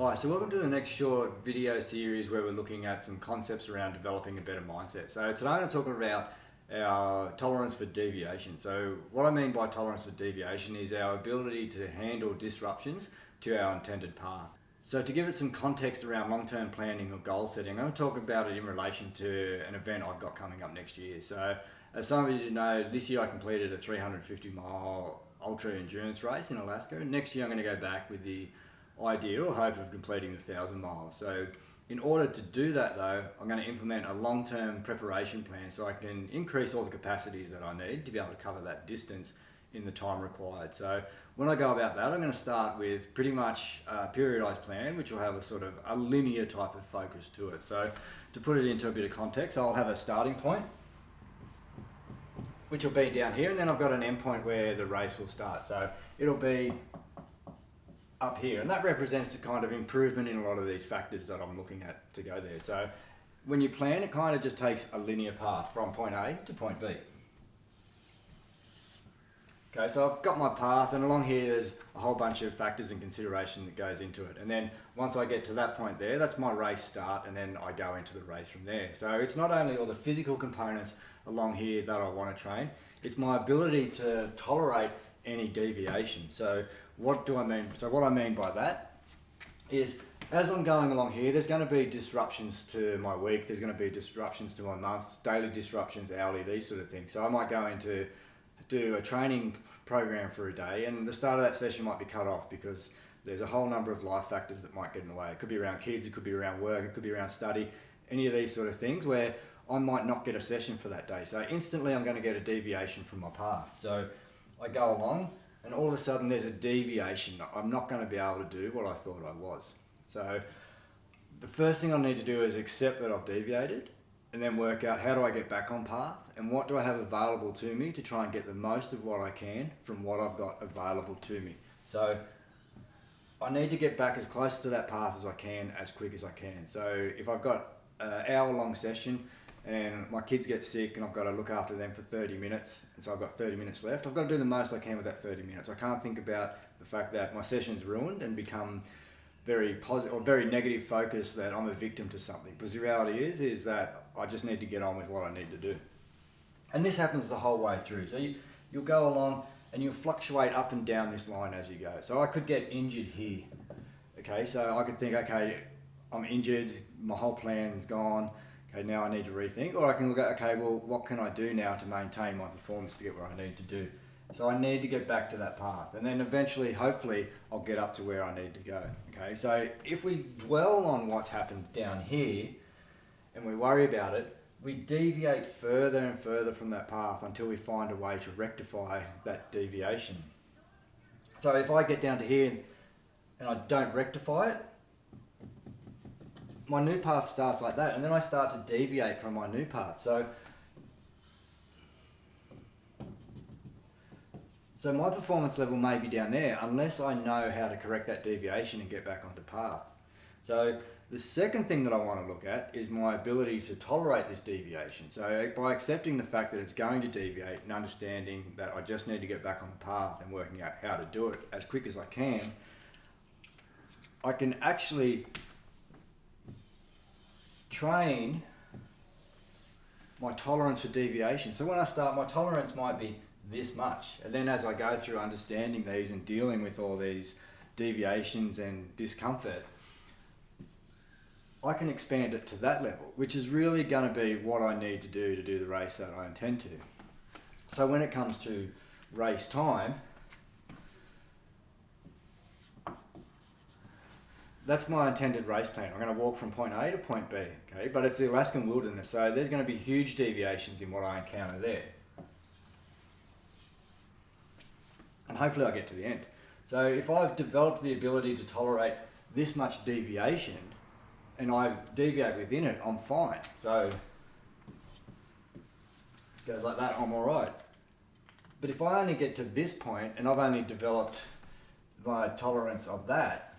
Hi, so welcome to the next short video series where we're looking at some concepts around developing a better mindset. So today I'm talking about our tolerance for deviation. So what I mean by tolerance for deviation is our ability to handle disruptions to our intended path. So to give it some context around long-term planning or goal setting, I'm going to talk about it in relation to an event I've got coming up next year. So as some of you know, this year I completed a 350-mile ultra endurance race in Alaska. Next year I'm going to go back with the idea or hope of completing the 1,000 miles. So in order to do that though, I'm going to implement a long-term preparation plan so I can increase all the capacities that I need to be able to cover that distance in the time required. So when I go about that, I'm going to start with pretty much a periodized plan, which will have a sort of a linear type of focus to it. So to put it into a bit of context, I'll have a starting point, which will be down here, and then I've got an end point where the race will start. So it'll be up here, and that represents the kind of improvement in a lot of these factors that I'm looking at to go there. So when you plan, it kind of just takes a linear path from point A to point B. Okay, so I've got my path, and along here there's a whole bunch of factors and consideration that goes into it. And then once I get to that point there, that's my race start, and then I go into the race from there. So it's not only all the physical components along here that I want to train, it's my ability to tolerate any deviation. So what do I mean? So what I mean by that is, as I'm going along here, there's going to be disruptions to my week, there's going to be disruptions to my month, daily disruptions, hourly, these sort of things. So I might go into do a training program for a day, and the start of that session might be cut off because there's a whole number of life factors that might get in the way. It could be around kids, it could be around work, it could be around study, any of these sort of things where I might not get a session for that day. So instantly I'm going to get a deviation from my path. So I go along, and all of a sudden there's a deviation. I'm not going to be able to do what I thought I was. So the first thing I need to do is accept that I've deviated, and then work out how do I get back on path, and what do I have available to me to try and get the most of what I can from what I've got available to me. So I need to get back as close to that path as I can, as quick as I can. So if I've got an hour-long session and my kids get sick and I've got to look after them for 30 minutes, and so I've got 30 minutes left, I've got to do the most I can with that 30 minutes. I can't think about the fact that my session's ruined and become very positive or very negative focus that I'm a victim to something. Because the reality is that I just need to get on with what I need to do. And this happens the whole way through. So you'll go along and you'll fluctuate up and down this line as you go. So I could get injured here. Okay, so I could think, okay, I'm injured, my whole plan's gone. Okay, now I need to rethink. Or I can look at, okay, well, what can I do now to maintain my performance to get where I need to do? So I need to get back to that path, and then eventually, hopefully, I'll get up to where I need to go. Okay, so if we dwell on what's happened down here and we worry about it, we deviate further and further from that path until we find a way to rectify that deviation. So if I get down to here and I don't rectify it, my new path starts like that, and then I start to deviate from my new path. So my performance level may be down there unless I know how to correct that deviation and get back onto path. So the second thing that I want to look at is my ability to tolerate this deviation. So by accepting the fact that it's going to deviate and understanding that I just need to get back on the path and working out how to do it as quick as I can actually train my tolerance for deviation. So when I start, my tolerance might be this much, and then as I go through understanding these and dealing with all these deviations and discomfort, I can expand it to that level, which is really going to be what I need to do the race that I intend to. So when it comes to race time, that's my intended race plan. I'm going to walk from point A to point B, okay? But it's the Alaskan wilderness, so there's going to be huge deviations in what I encounter there. And hopefully I get to the end. So if I've developed the ability to tolerate this much deviation and I deviate within it, I'm fine. So it goes like that, I'm all right. But if I only get to this point and I've only developed my tolerance of that,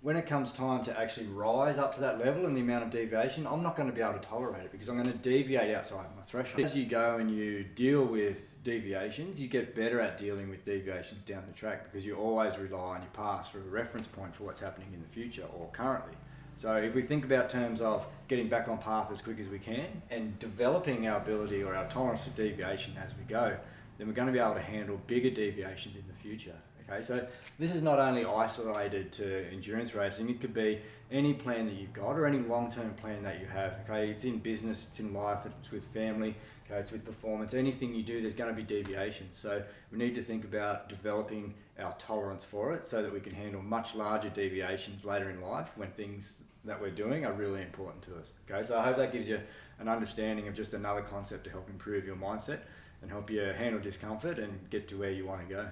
when it comes time to actually rise up to that level and the amount of deviation, I'm not going to be able to tolerate it because I'm going to deviate outside my threshold. As you go and you deal with deviations, you get better at dealing with deviations down the track because you always rely on your past for a reference point for what's happening in the future or currently. So if we think about terms of getting back on path as quick as we can and developing our ability or our tolerance for deviation as we go, then we're going to be able to handle bigger deviations in the future. Okay, so this is not only isolated to endurance racing, it could be any plan that you've got or any long-term plan that you have. Okay, it's in business, it's in life, it's with family, okay, it's with performance. Anything you do, there's going to be deviations. So we need to think about developing our tolerance for it so that we can handle much larger deviations later in life when things that we're doing are really important to us. Okay, so I hope that gives you an understanding of just another concept to help improve your mindset and help you handle discomfort and get to where you want to go.